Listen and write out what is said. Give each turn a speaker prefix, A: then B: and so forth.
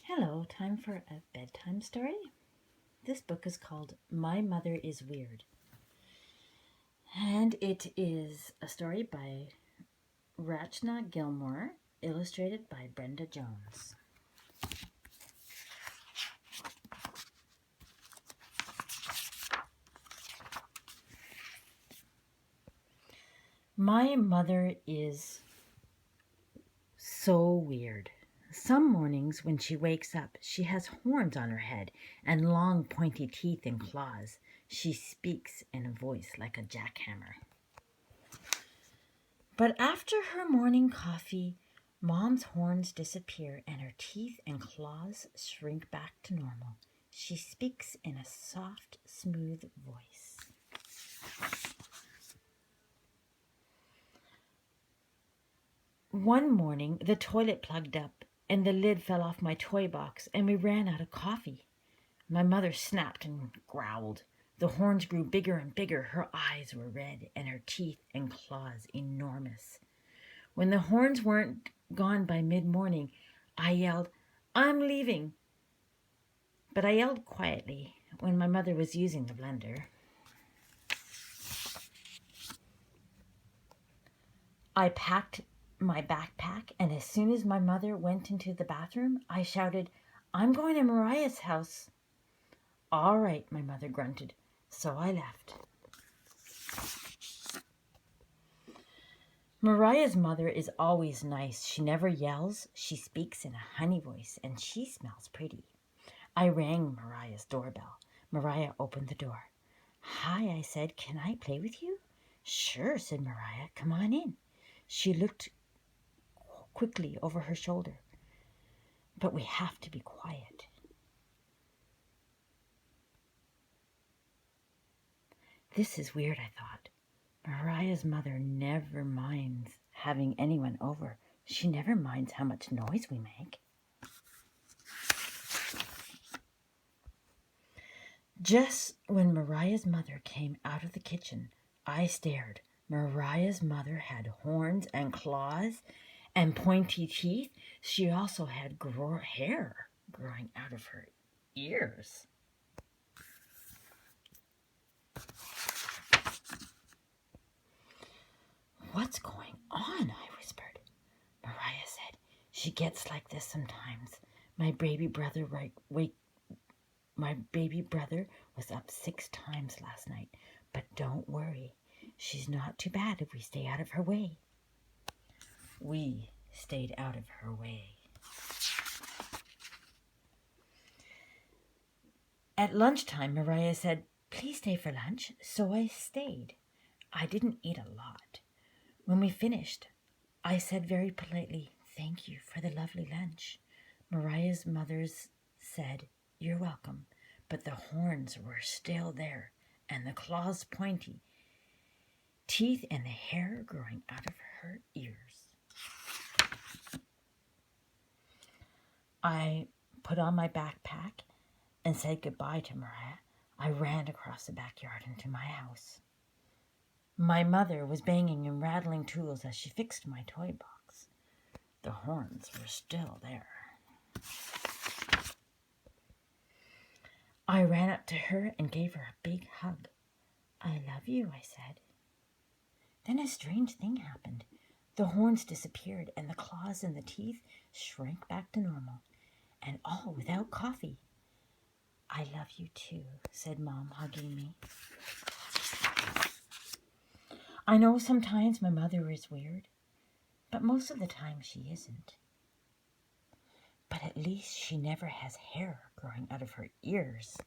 A: Hello, time for a bedtime story. This book is called My Mother is Weird. And it is a story by Rachna Gilmore, illustrated by Brenda Jones. My mother is so weird. Some mornings when she wakes up, she has horns on her head and long pointy teeth and claws. She speaks in a voice like a jackhammer. But after her morning coffee, Mom's horns disappear and her teeth and claws shrink back to normal. She speaks in a soft, smooth voice. One morning, the toilet plugged up and the lid fell off my toy box and we ran out of coffee. My mother snapped and growled. The horns grew bigger and bigger. Her eyes were red and her teeth and claws enormous. When the horns weren't gone by mid-morning, I yelled, "I'm leaving." But I yelled quietly when my mother was using the blender. I packed my backpack, and as soon as my mother went into the bathroom, I shouted, "I'm going to Mariah's house." "All right," my mother grunted, so I left. Mariah's mother is always nice. She never yells. She speaks in a honey voice, and she smells pretty. I rang Mariah's doorbell. Mariah opened the door. "Hi," I said. "Can I play with you?" "Sure," said Mariah. "Come on in." She looked quickly over her shoulder. "But we have to be quiet." This is weird, I thought. Mariah's mother never minds having anyone over. She never minds how much noise we make. Just when Mariah's mother came out of the kitchen, I stared. Mariah's mother had horns and claws and pointy teeth. She also had hair growing out of her ears. "What's going on?" I whispered. Mariah said, "She gets like this sometimes. My baby brother was up 6 times last night, but don't worry. She's not too bad if we stay out of her way." We stayed out of her way. At lunchtime, Mariah said, "Please stay for lunch," so I stayed. I didn't eat a lot. When we finished, I said very politely, "Thank you for the lovely lunch." Mariah's mother said, "You're welcome," but the horns were still there and the claws pointy, teeth and the hair growing out of her ears. I put on my backpack and said goodbye to Mariah. I ran across the backyard into my house. My mother was banging and rattling tools as she fixed my toy box. The horns were still there. I ran up to her and gave her a big hug. "I love you," I said. Then a strange thing happened. The horns disappeared and the claws and the teeth shrank back to normal, and all without coffee. "I love you too," said Mom, hugging me. I know sometimes my mother is weird, but most of the time she isn't. But at least she never has hair growing out of her ears.